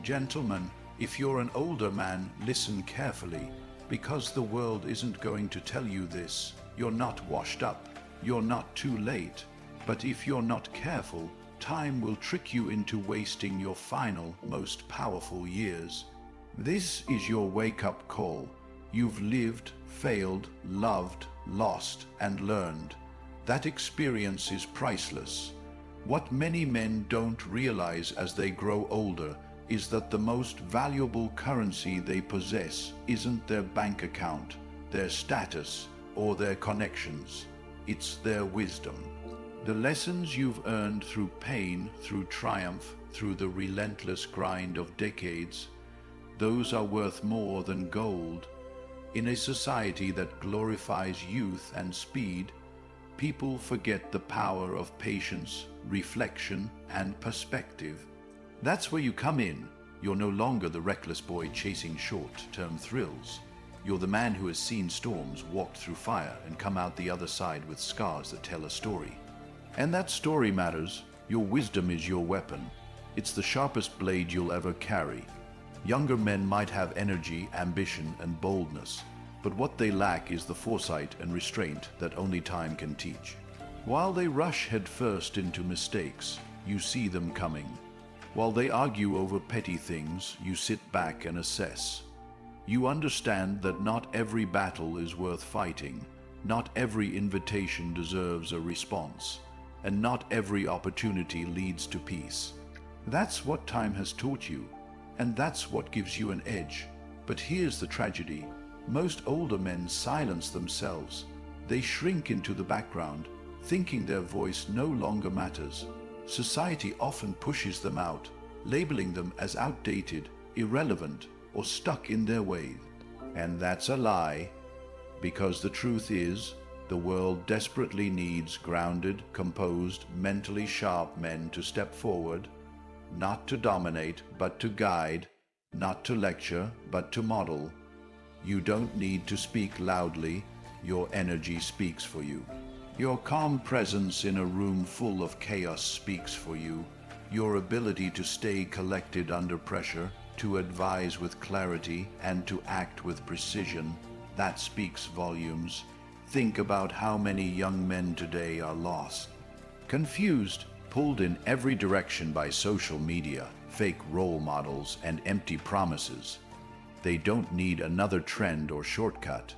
Gentlemen, if you're an older man, listen carefully, because the world isn't going to tell you this. You're not washed up. You're not too late. But if you're not careful, time will trick you into wasting your final, most powerful years. This is your wake-up call. You've lived, failed, loved, lost, and learned. That experience is priceless. What many men don't realize as they grow older is that the most valuable currency they possess isn't their bank account, their status, or their connections. It's their wisdom. The lessons you've earned through pain, through triumph, through the relentless grind of decades, those are worth more than gold. In a society that glorifies youth and speed, people forget the power of patience, reflection, and perspective. That's where you come in. You're no longer the reckless boy chasing short-term thrills. You're the man who has seen storms, walked through fire, and come out the other side with scars that tell a story. And that story matters. Your wisdom is your weapon. It's the sharpest blade you'll ever carry. Younger men might have energy, ambition, and boldness, but what they lack is the foresight and restraint that only time can teach. While they rush headfirst into mistakes, you see them coming. While they argue over petty things, you sit back and assess. You understand that not every battle is worth fighting, not every invitation deserves a response, and not every opportunity leads to peace. That's what time has taught you, and that's what gives you an edge. But here's the tragedy. Most older men silence themselves. They shrink into the background, thinking their voice no longer matters. Society often pushes them out, labeling them as outdated, irrelevant, or stuck in their way. And that's a lie, because the truth is, the world desperately needs grounded, composed, mentally sharp men to step forward, not to dominate, but to guide, not to lecture, but to model. You don't need to speak loudly. Your energy speaks for you. Your calm presence in a room full of chaos speaks for you. Your ability to stay collected under pressure, to advise with clarity, and to act with precision, that speaks volumes. Think about how many young men today are lost, confused, pulled in every direction by social media, fake role models, and empty promises. They don't need another trend or shortcut.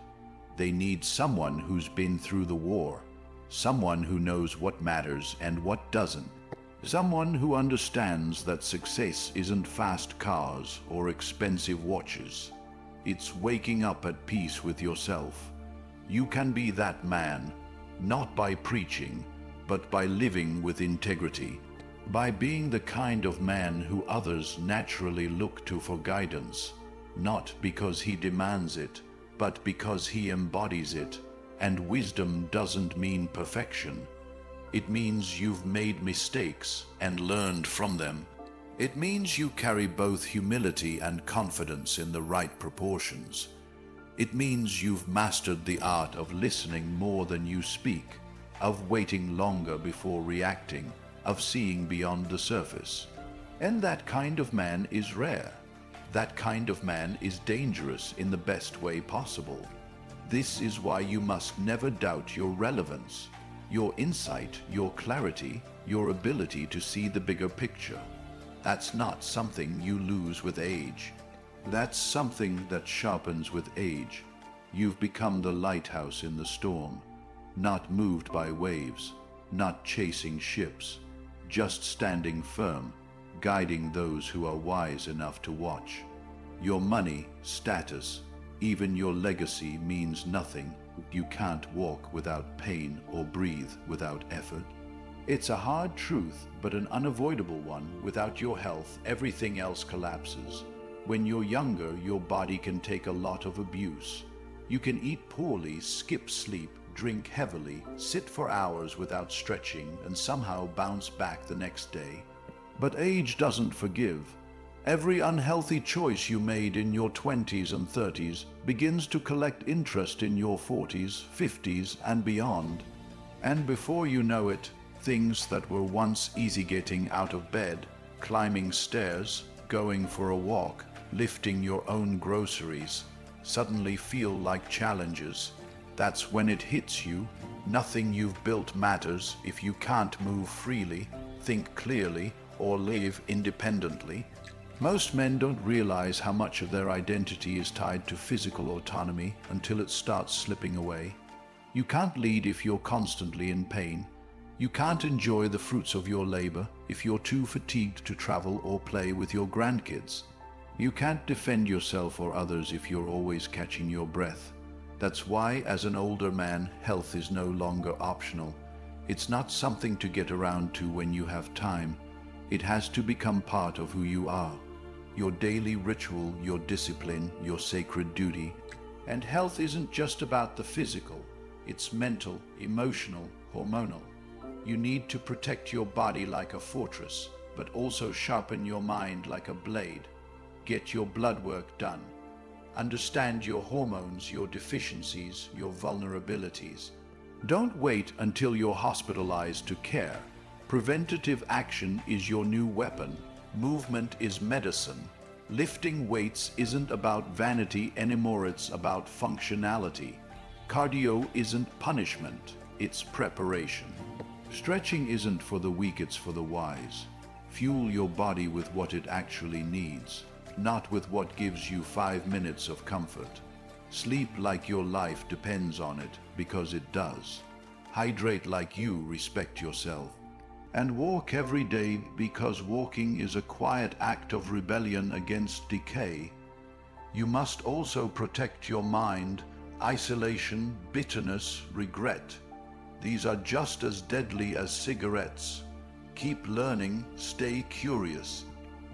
They need someone who's been through the war, someone who knows what matters and what doesn't, someone who understands that success isn't fast cars or expensive watches. It's waking up at peace with yourself. You can be that man, not by preaching, but by living with integrity, by being the kind of man who others naturally look to for guidance, not because he demands it, but because he embodies it. And wisdom doesn't mean perfection. It means you've made mistakes and learned from them. It means you carry both humility and confidence in the right proportions. It means you've mastered the art of listening more than you speak, of waiting longer before reacting, of seeing beyond the surface. And that kind of man is rare. That kind of man is dangerous in the best way possible. This is why you must never doubt your relevance, your insight, your clarity, your ability to see the bigger picture. That's not something you lose with age. That's something that sharpens with age. You've become the lighthouse in the storm, not moved by waves, not chasing ships, just standing firm, guiding those who are wise enough to watch. Your money, status, even your legacy means nothing. You can't walk without pain or breathe without effort. It's a hard truth, but an unavoidable one. Without your health, everything else collapses. When you're younger, your body can take a lot of abuse. You can eat poorly, skip sleep, drink heavily, sit for hours without stretching, and somehow bounce back the next day. But age doesn't forgive. Every unhealthy choice you made in your 20s and 30s begins to collect interest in your 40s, 50s, and beyond. And before you know it, things that were once easy getting out of bed, climbing stairs, going for a walk, lifting your own groceries, suddenly feel like challenges. That's when it hits you. Nothing you've built matters if you can't move freely, think clearly, or live independently. Most men don't realize how much of their identity is tied to physical autonomy until it starts slipping away. You can't lead if you're constantly in pain. You can't enjoy the fruits of your labor if you're too fatigued to travel or play with your grandkids. You can't defend yourself or others if you're always catching your breath. That's why, as an older man, health is no longer optional. It's not something to get around to when you have time. It has to become part of who you are. Your daily ritual, your discipline, your sacred duty. And health isn't just about the physical. It's mental, emotional, hormonal. You need to protect your body like a fortress, but also sharpen your mind like a blade. Get your blood work done. Understand your hormones, your deficiencies, your vulnerabilities. Don't wait until you're hospitalized to care. Preventative action is your new weapon. Movement is medicine. Lifting weights isn't about vanity anymore, it's about functionality. Cardio isn't punishment, it's preparation. Stretching isn't for the weak, it's for the wise. Fuel your body with what it actually needs, not with what gives you 5 minutes of comfort. Sleep like your life depends on it, because it does. Hydrate like you respect yourself. And walk every day, because walking is a quiet act of rebellion against decay. You must also protect your mind. Isolation, bitterness, regret. These are just as deadly as cigarettes. Keep learning, stay curious.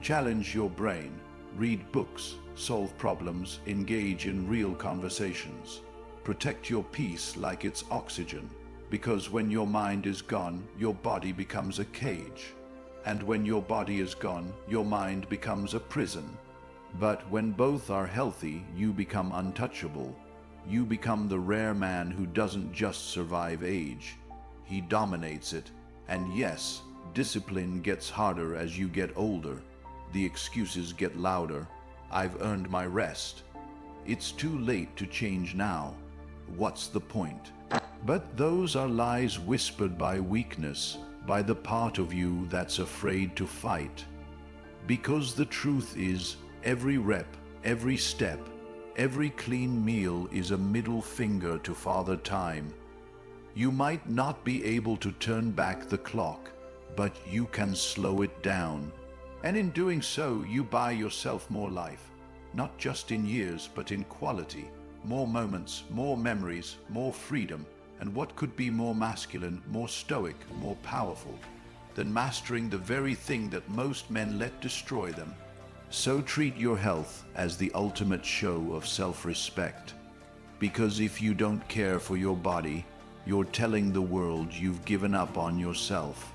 Challenge your brain. Read books, solve problems, engage in real conversations. Protect your peace like it's oxygen, because when your mind is gone, your body becomes a cage. And when your body is gone, your mind becomes a prison. But when both are healthy, you become untouchable. You become the rare man who doesn't just survive age. He dominates it. And yes, discipline gets harder as you get older. The excuses get louder. I've earned my rest. It's too late to change now. What's the point? But those are lies whispered by weakness, by the part of you that's afraid to fight. Because the truth is, every rep, every step, every clean meal is a middle finger to Father Time. You might not be able to turn back the clock, but you can slow it down. And in doing so, you buy yourself more life, not just in years, but in quality. More moments, more memories, more freedom. And what could be more masculine, more stoic, more powerful than mastering the very thing that most men let destroy them? So treat your health as the ultimate show of self-respect. Because if you don't care for your body, you're telling the world you've given up on yourself.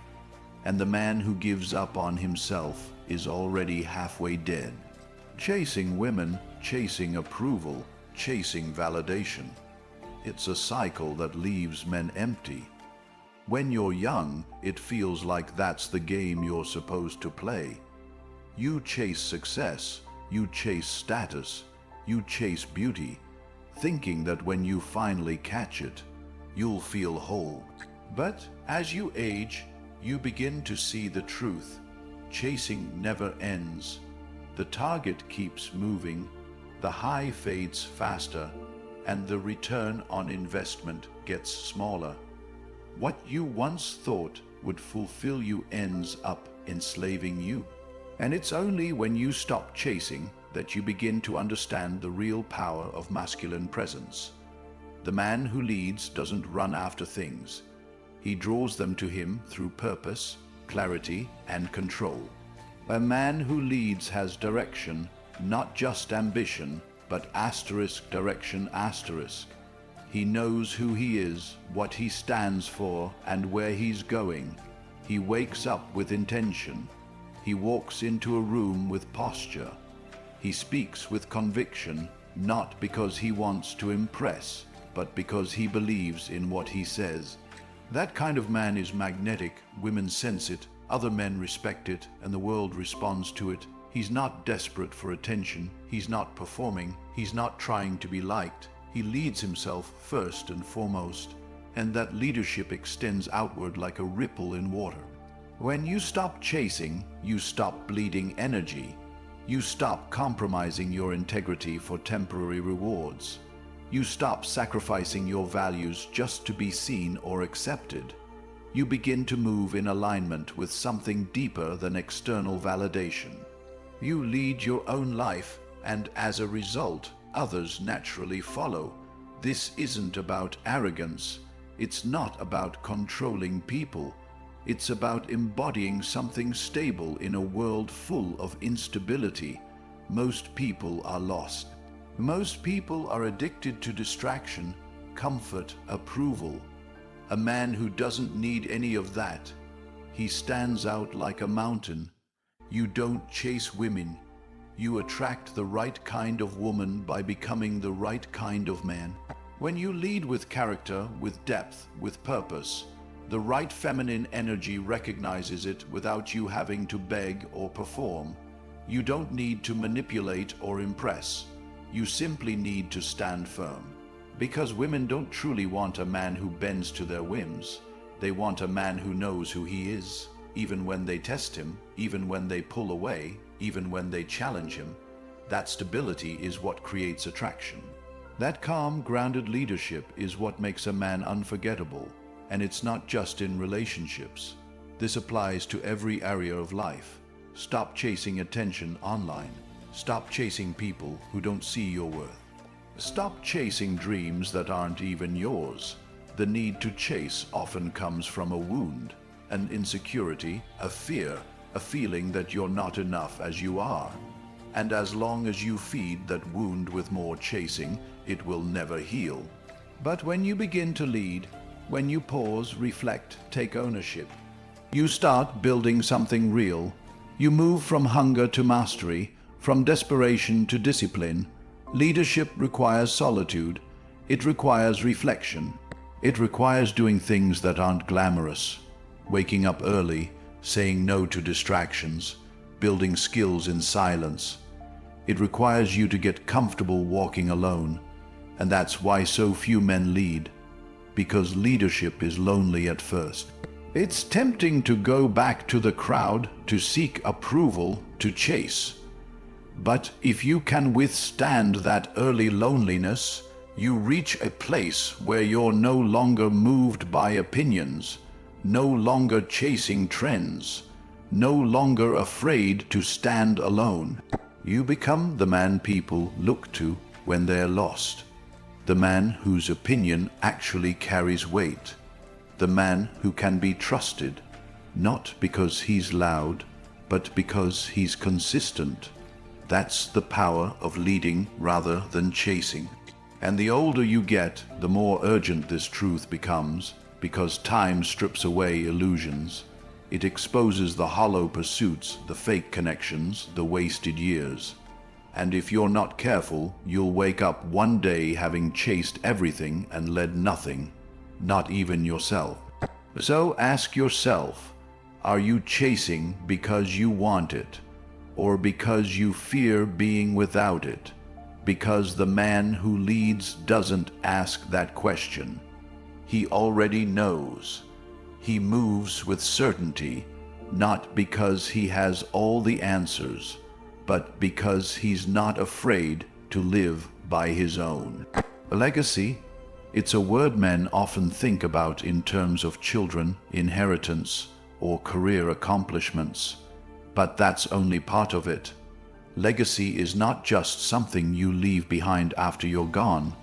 And the man who gives up on himself is already halfway dead. Chasing women, chasing approval, chasing validation. It's a cycle that leaves men empty. When you're young, it feels like that's the game you're supposed to play. You chase success, you chase status, you chase beauty, thinking that when you finally catch it, you'll feel whole. But as you age, you begin to see the truth. Chasing never ends. The target keeps moving, the high fades faster, and the return on investment gets smaller. What you once thought would fulfill you ends up enslaving you. And it's only when you stop chasing that you begin to understand the real power of masculine presence. The man who leads doesn't run after things. He draws them to him through purpose, clarity, and control. A man who leads has direction, not just ambition, but direction. He knows who he is, what he stands for, and where he's going. He wakes up with intention. He walks into a room with posture. He speaks with conviction, not because he wants to impress, but because he believes in what he says. That kind of man is magnetic. Women sense it, other men respect it, and the world responds to it. He's not desperate for attention. He's not performing. He's not trying to be liked. He leads himself first and foremost, and that leadership extends outward like a ripple in water. When you stop chasing, you stop bleeding energy. You stop compromising your integrity for temporary rewards. You stop sacrificing your values just to be seen or accepted. You begin to move in alignment with something deeper than external validation. You lead your own life, and as a result, others naturally follow. This isn't about arrogance. It's not about controlling people. It's about embodying something stable in a world full of instability. Most people are lost. Most people are addicted to distraction, comfort, approval. A man who doesn't need any of that. He stands out like a mountain. You don't chase women. You attract the right kind of woman by becoming the right kind of man. When you lead with character, with depth, with purpose, the right feminine energy recognizes it without you having to beg or perform. You don't need to manipulate or impress. You simply need to stand firm. Because women don't truly want a man who bends to their whims. They want a man who knows who he is, even when they test him, even when they pull away, even when they challenge him. That stability is what creates attraction. That calm, grounded leadership is what makes a man unforgettable. And it's not just in relationships. This applies to every area of life. Stop chasing attention online. Stop chasing people who don't see your worth. Stop chasing dreams that aren't even yours. The need to chase often comes from a wound, an insecurity, a fear, a feeling that you're not enough as you are. And as long as you feed that wound with more chasing, it will never heal. But when you begin to lead, when you pause, reflect, take ownership, you start building something real. You move from hunger to mastery, from desperation to discipline. Leadership requires solitude. It requires reflection. It requires doing things that aren't glamorous. Waking up early, saying no to distractions, building skills in silence. It requires you to get comfortable walking alone. And that's why so few men lead. Because leadership is lonely at first. It's tempting to go back to the crowd, to seek approval, to chase. But if you can withstand that early loneliness, you reach a place where you're no longer moved by opinions, no longer chasing trends, no longer afraid to stand alone. You become the man people look to when they're lost. The man whose opinion actually carries weight. The man who can be trusted, not because he's loud, but because he's consistent. That's the power of leading rather than chasing. And the older you get, the more urgent this truth becomes, because time strips away illusions. It exposes the hollow pursuits, the fake connections, the wasted years. And if you're not careful, you'll wake up one day having chased everything and led nothing, not even yourself. So ask yourself, are you chasing because you want it? Or because you fear being without it? Because the man who leads doesn't ask that question. He already knows. He moves with certainty, not because he has all the answers, but because he's not afraid to live by his own. A legacy, it's a word men often think about in terms of children, inheritance, or career accomplishments. But that's only part of it. Legacy is not just something you leave behind after you're gone.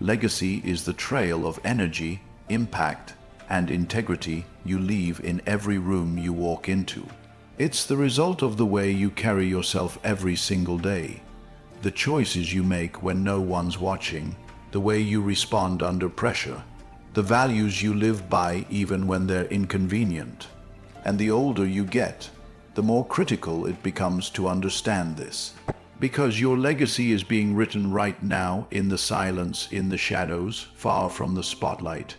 Legacy is the trail of energy, impact, and integrity you leave in every room you walk into. It's the result of the way you carry yourself every single day, the choices you make when no one's watching, the way you respond under pressure, the values you live by even when they're inconvenient. And the older you get, the more critical it becomes to understand this. Because your legacy is being written right now in the silence, in the shadows, far from the spotlight.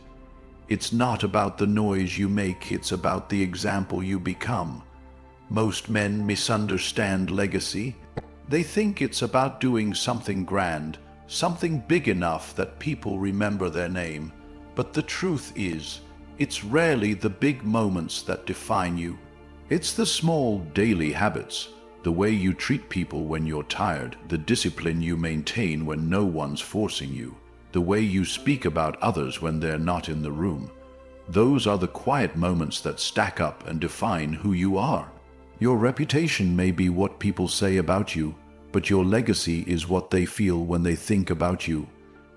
It's not about the noise you make, it's about the example you become. Most men misunderstand legacy. They think it's about doing something grand, something big enough that people remember their name. But the truth is, it's rarely the big moments that define you. It's the small daily habits, the way you treat people when you're tired, the discipline you maintain when no one's forcing you, the way you speak about others when they're not in the room. Those are the quiet moments that stack up and define who you are. Your reputation may be what people say about you, but your legacy is what they feel when they think about you.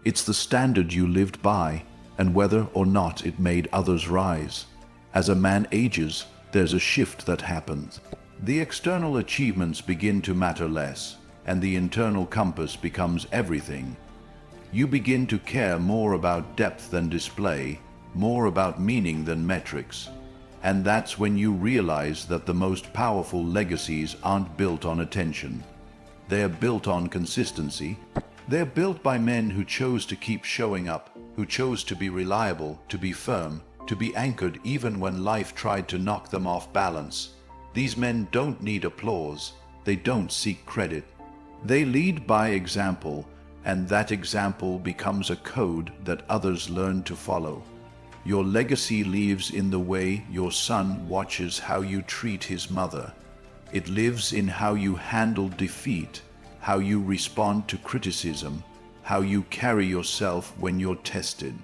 It's the standard you lived by, and whether or not it made others rise. As a man ages, there's a shift that happens. The external achievements begin to matter less, and the internal compass becomes everything. You begin to care more about depth than display, more about meaning than metrics. And that's when you realize that the most powerful legacies aren't built on attention. They're built on consistency. They're built by men who chose to keep showing up, who chose to be reliable, to be firm, to be anchored even when life tried to knock them off balance. These men don't need applause. They don't seek credit. They lead by example, and that example becomes a code that others learn to follow. Your legacy lives in the way your son watches how you treat his mother. It lives in how you handle defeat, how you respond to criticism, how you carry yourself when you're tested.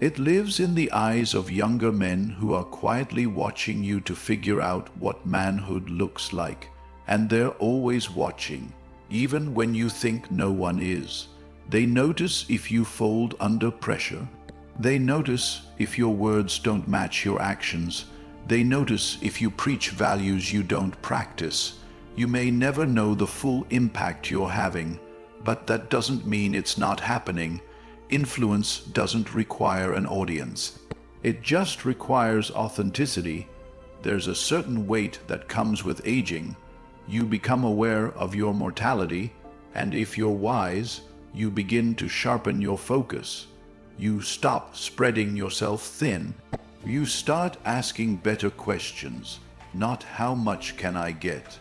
It lives in the eyes of younger men who are quietly watching you to figure out what manhood looks like. And they're always watching, even when you think no one is. They notice if you fold under pressure. They notice if your words don't match your actions. They notice if you preach values you don't practice. You may never know the full impact you're having, but that doesn't mean it's not happening. Influence doesn't require an audience. It just requires authenticity. There's a certain weight that comes with aging. You become aware of your mortality, and if you're wise, you begin to sharpen your focus. You stop spreading yourself thin. You start asking better questions. Not how much can I get,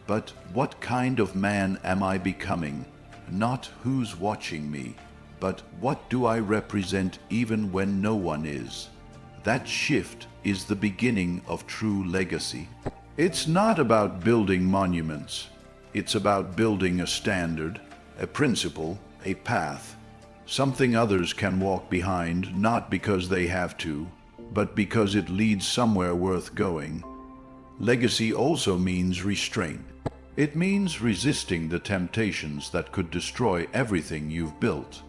but what kind of man am I becoming? Not who's watching me, but what do I represent even when no one is? That shift is the beginning of true legacy. It's not about building monuments. It's about building a standard, a principle, a path. Something others can walk behind, not because they have to, but because it leads somewhere worth going. Legacy also means restraint. It means resisting the temptations that could destroy everything you've built.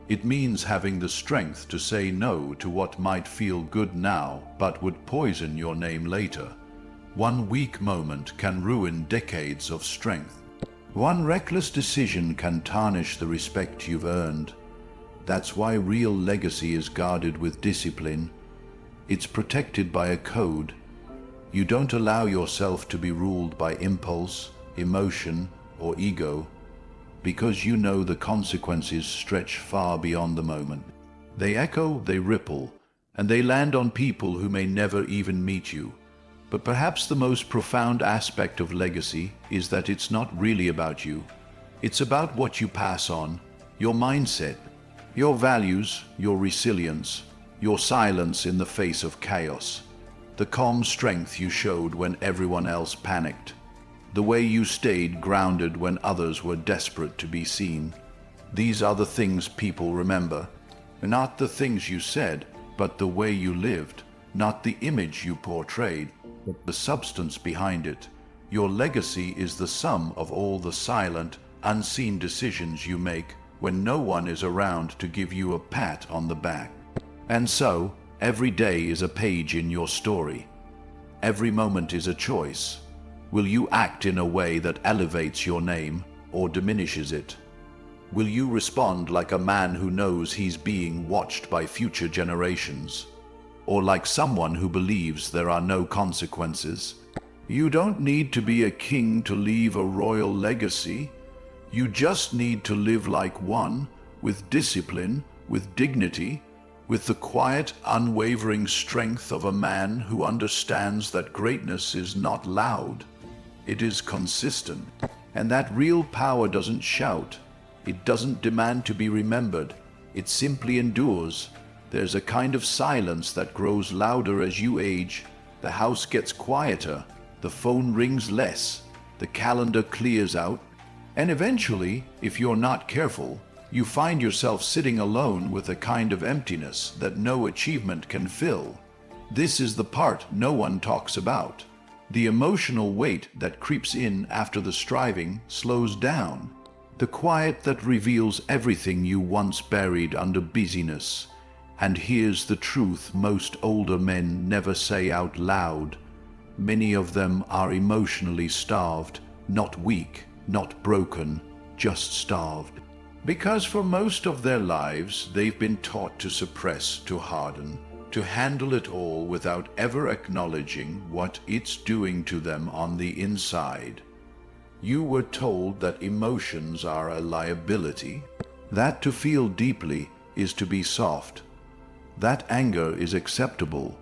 It means having the strength to say no to what might feel good now, but would poison your name later. One weak moment can ruin decades of strength. One reckless decision can tarnish the respect you've earned. That's why real legacy is guarded with discipline. It's protected by a code. You don't allow yourself to be ruled by impulse, emotion, or ego, because you know the consequences stretch far beyond the moment. They echo, they ripple, and they land on people who may never even meet you. But perhaps the most profound aspect of legacy is that it's not really about you. It's about what you pass on, your mindset, your values, your resilience, your silence in the face of chaos, the calm strength you showed when everyone else panicked, the way you stayed grounded when others were desperate to be seen. These are the things people remember. Not the things you said, but the way you lived. Not the image you portrayed, but the substance behind it. Your legacy is the sum of all the silent, unseen decisions you make when no one is around to give you a pat on the back. And so, every day is a page in your story. Every moment is a choice. Will you act in a way that elevates your name or diminishes it? Will you respond like a man who knows he's being watched by future generations? Or like someone who believes there are no consequences? You don't need to be a king to leave a royal legacy. You just need to live like one, with discipline, with dignity, with the quiet, unwavering strength of a man who understands that greatness is not loud. it is consistent. And that real power doesn't shout. It doesn't demand to be remembered. It simply endures. There's a kind of silence that grows louder as you age. The house gets quieter. The phone rings less. The calendar clears out. And eventually, if you're not careful, you find yourself sitting alone with a kind of emptiness that no achievement can fill. This is the part no one talks about. The emotional weight that creeps in after the striving slows down. The quiet that reveals everything you once buried under busyness. And here's the truth most older men never say out loud. Many of them are emotionally starved, not weak, not broken, just starved. Because for most of their lives, they've been taught to suppress, to harden, to handle it all without ever acknowledging what it's doing to them on the inside. You were told that emotions are a liability, that to feel deeply is to be soft, that anger is acceptable,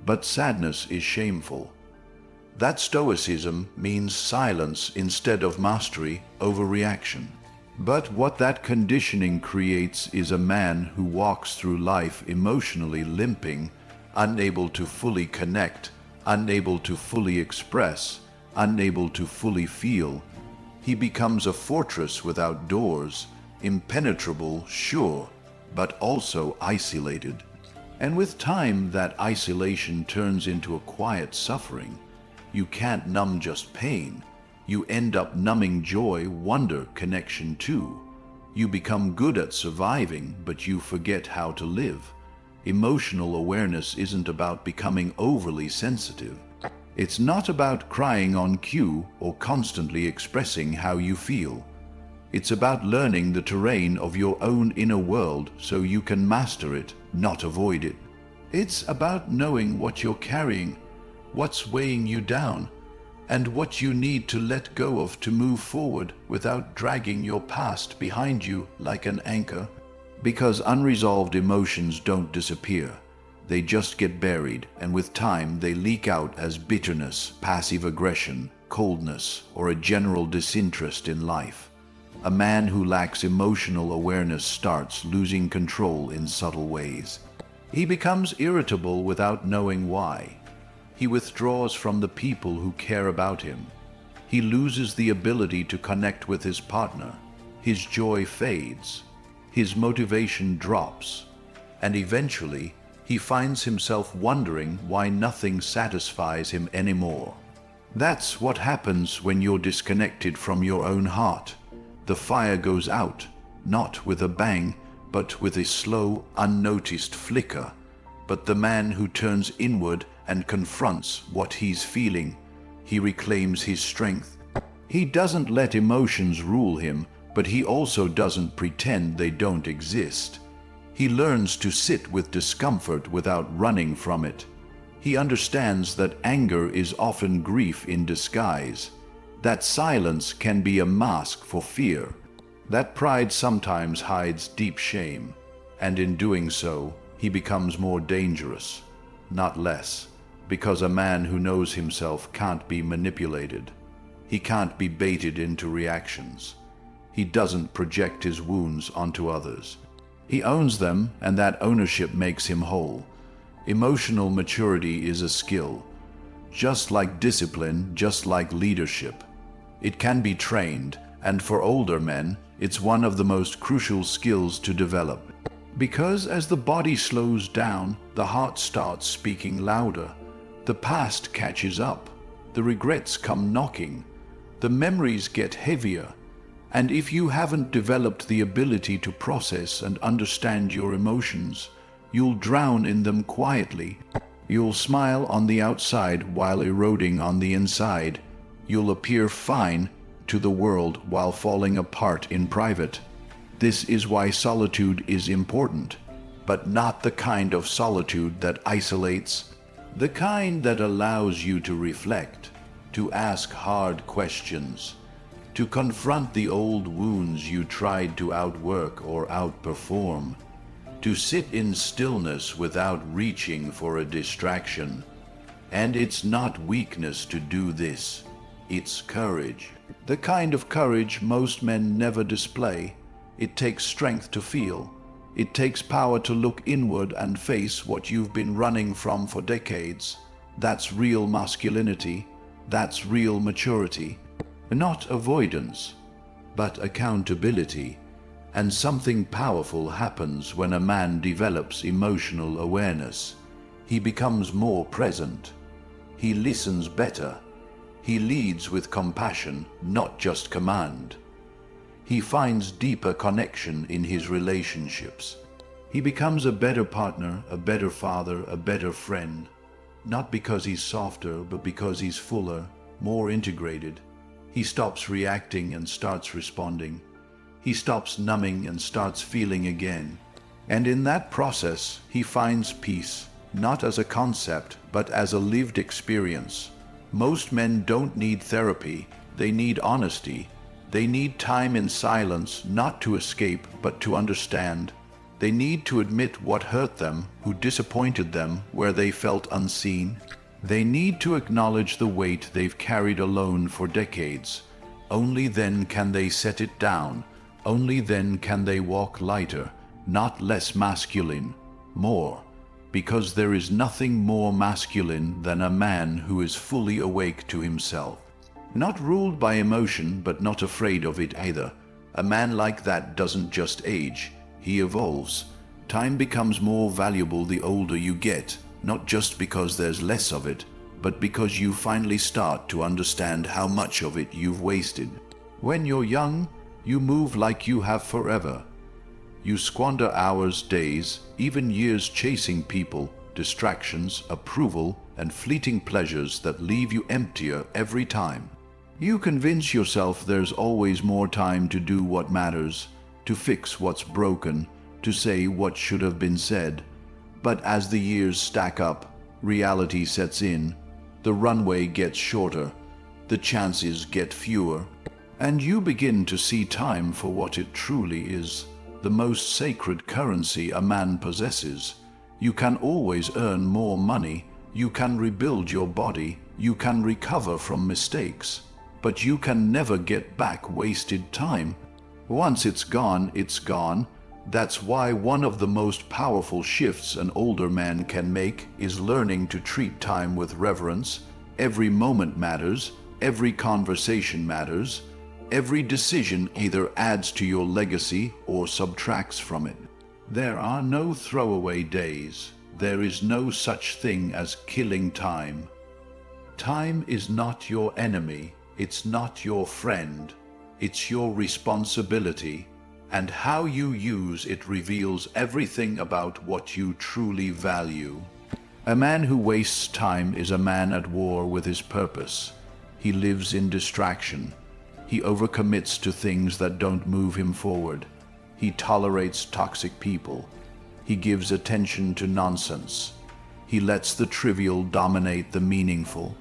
but sadness is shameful, that stoicism means silence instead of mastery over reaction. But what that conditioning creates is a man who walks through life emotionally limping, unable to fully connect, unable to fully express, unable to fully feel. He becomes a fortress without doors, impenetrable, sure, but also isolated. And with time, that isolation turns into a quiet suffering. You can't numb just pain. You end up numbing joy, wonder, connection too. You become good at surviving, but you forget how to live. Emotional awareness isn't about becoming overly sensitive. It's not about crying on cue or constantly expressing how you feel. It's about learning the terrain of your own inner world so you can master it, not avoid it. It's about knowing what you're carrying, what's weighing you down, and what you need to let go of to move forward without dragging your past behind you like an anchor. Because unresolved emotions don't disappear. They just get buried, and with time they leak out as bitterness, passive aggression, coldness, or a general disinterest in life. A man who lacks emotional awareness starts losing control in subtle ways. He becomes irritable without knowing why. He withdraws from the people who care about him. He loses the ability to connect with his partner. His joy fades. His motivation drops. And eventually, he finds himself wondering why nothing satisfies him anymore. That's what happens when you're disconnected from your own heart. The fire goes out, not with a bang, but with a slow, unnoticed flicker. But the man who turns inward and confronts what he's feeling, he reclaims his strength. He doesn't let emotions rule him, but he also doesn't pretend they don't exist. He learns to sit with discomfort without running from it. He understands that anger is often grief in disguise, that silence can be a mask for fear, that pride sometimes hides deep shame, and in doing so, he becomes more dangerous, not less. Because a man who knows himself can't be manipulated. He can't be baited into reactions. He doesn't project his wounds onto others. He owns them, and that ownership makes him whole. Emotional maturity is a skill. Just like discipline, just like leadership. It can be trained, and for older men, it's one of the most crucial skills to develop. Because as the body slows down, the heart starts speaking louder. The past catches up, the regrets come knocking, the memories get heavier, and if you haven't developed the ability to process and understand your emotions, you'll drown in them quietly. You'll smile on the outside while eroding on the inside. You'll appear fine to the world while falling apart in private. This is why solitude is important, but not the kind of solitude that isolates. The kind that allows you to reflect, to ask hard questions, to confront the old wounds you tried to outwork or outperform, to sit in stillness without reaching for a distraction. And it's not weakness to do this. It's courage. The kind of courage most men never display. It takes strength to feel. It takes power to look inward and face what you've been running from for decades. That's real masculinity. That's real maturity. Not avoidance, but accountability. And something powerful happens when a man develops emotional awareness. He becomes more present. He listens better. He leads with compassion, not just command. He finds deeper connection in his relationships. He becomes a better partner, a better father, a better friend. Not because he's softer, but because he's fuller, more integrated. He stops reacting and starts responding. He stops numbing and starts feeling again. And in that process, he finds peace, not as a concept, but as a lived experience. Most men don't need therapy. They need honesty. They need time in silence, not to escape, but to understand. They need to admit what hurt them, who disappointed them, where they felt unseen. They need to acknowledge the weight they've carried alone for decades. Only then can they set it down. Only then can they walk lighter, not less masculine, more. Because there is nothing more masculine than a man who is fully awake to himself. Not ruled by emotion, but not afraid of it either. A man like that doesn't just age, he evolves. Time becomes more valuable the older you get, not just because there's less of it, but because you finally start to understand how much of it you've wasted. When you're young, you move like you have forever. You squander hours, days, even years chasing people, distractions, approval, and fleeting pleasures that leave you emptier every time. You convince yourself there's always more time to do what matters, to fix what's broken, to say what should have been said. But as the years stack up, reality sets in. The runway gets shorter, the chances get fewer, and you begin to see time for what it truly is, the most sacred currency a man possesses. You can always earn more money, you can rebuild your body, you can recover from mistakes, but you can never get back wasted time. Once it's gone, it's gone. That's why one of the most powerful shifts an older man can make is learning to treat time with reverence. Every moment matters, every conversation matters, every decision either adds to your legacy or subtracts from it. There are no throwaway days. There is no such thing as killing time. Time is not your enemy. It's not your friend. It's your responsibility. And how you use it reveals everything about what you truly value. A man who wastes time is a man at war with his purpose. He lives in distraction. He overcommits to things that don't move him forward. He tolerates toxic people. He gives attention to nonsense. He lets the trivial dominate the meaningful.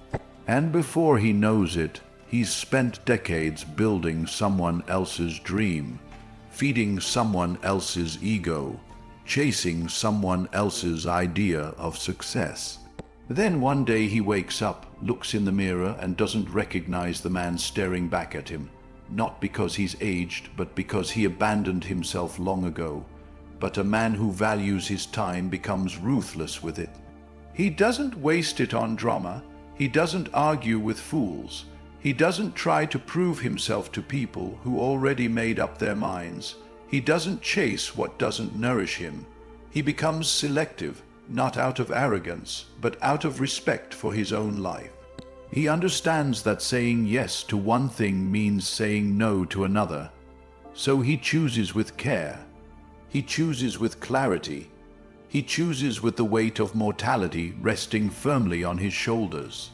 And before he knows it, he's spent decades building someone else's dream, feeding someone else's ego, chasing someone else's idea of success. Then one day he wakes up, looks in the mirror, and doesn't recognize the man staring back at him. Not because he's aged, but because he abandoned himself long ago. But a man who values his time becomes ruthless with it. He doesn't waste it on drama. He doesn't argue with fools. He doesn't try to prove himself to people who already made up their minds. He doesn't chase what doesn't nourish him. He becomes selective, not out of arrogance, but out of respect for his own life. He understands that saying yes to one thing means saying no to another. So he chooses with care. He chooses with clarity. He chooses with the weight of mortality resting firmly on his shoulders.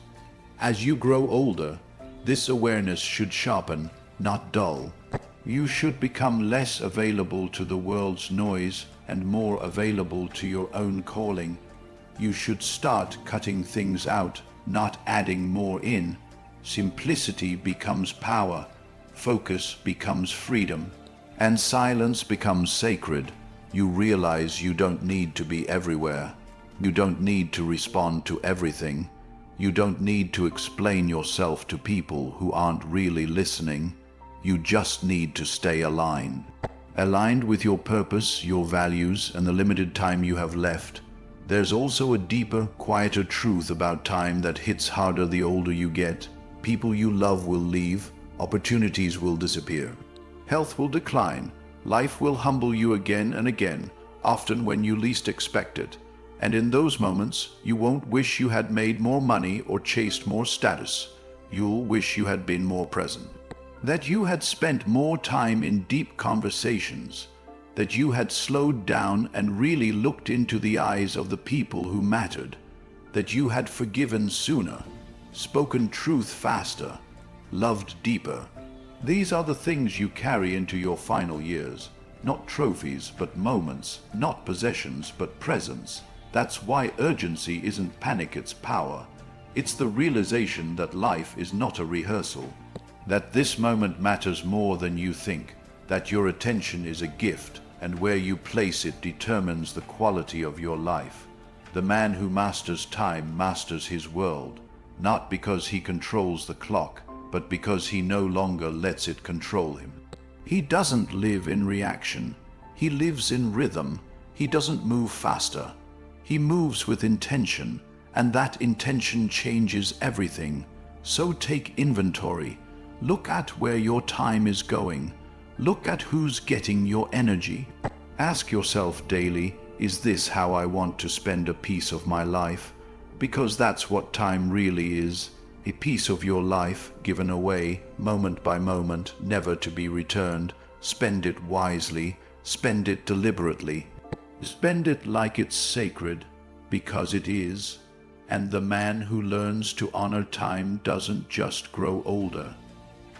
As you grow older, this awareness should sharpen, not dull. You should become less available to the world's noise and more available to your own calling. You should start cutting things out, not adding more in. Simplicity becomes power, focus becomes freedom, and silence becomes sacred. You realize you don't need to be everywhere. You don't need to respond to everything. You don't need to explain yourself to people who aren't really listening. You just need to stay aligned. Aligned with your purpose, your values, and the limited time you have left. There's also a deeper, quieter truth about time that hits harder the older you get. People you love will leave, opportunities will disappear. Health will decline, life will humble you again and again, often when you least expect it. And in those moments, you won't wish you had made more money or chased more status. You'll wish you had been more present. That you had spent more time in deep conversations. That you had slowed down and really looked into the eyes of the people who mattered. That you had forgiven sooner, spoken truth faster, loved deeper. These are the things you carry into your final years. Not trophies, but moments. Not possessions, but presence. That's why urgency isn't panic, it's power. It's the realization that life is not a rehearsal. That this moment matters more than you think. That your attention is a gift, and where you place it determines the quality of your life. The man who masters time masters his world, not because he controls the clock, but because he no longer lets it control him. He doesn't live in reaction. He lives in rhythm. He doesn't move faster. He moves with intention, and that intention changes everything. So take inventory. Look at where your time is going. Look at who's getting your energy. Ask yourself daily, is this how I want to spend a piece of my life? Because that's what time really is. A piece of your life given away, moment by moment, never to be returned. Spend it wisely. Spend it deliberately. Spend it like it's sacred, because it is. And the man who learns to honor time doesn't just grow older.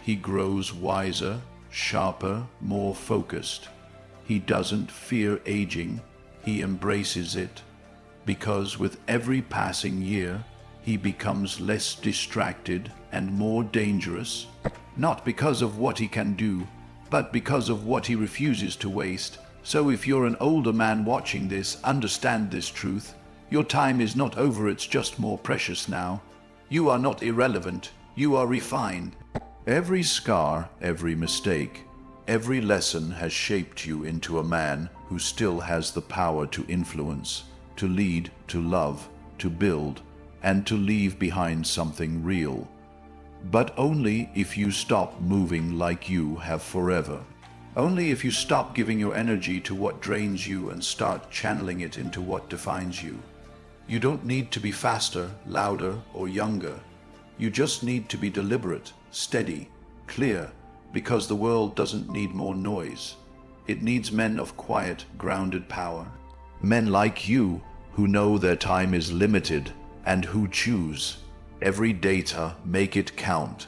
He grows wiser, sharper, more focused. He doesn't fear aging. He embraces it. Because with every passing year, he becomes less distracted and more dangerous. Not because of what he can do, but because of what he refuses to waste. So if you're an older man watching this, understand this truth. Your time is not over, it's just more precious now. You are not irrelevant, you are refined. Every scar, every mistake, every lesson has shaped you into a man who still has the power to influence, to lead, to love, to build, and to leave behind something real. But only if you stop moving like you have forever. Only if you stop giving your energy to what drains you and start channeling it into what defines you. You don't need to be faster, louder, or younger. You just need to be deliberate, steady, clear, because the world doesn't need more noise. It needs men of quiet, grounded power. Men like you who know their time is limited and who choose every data, make it count.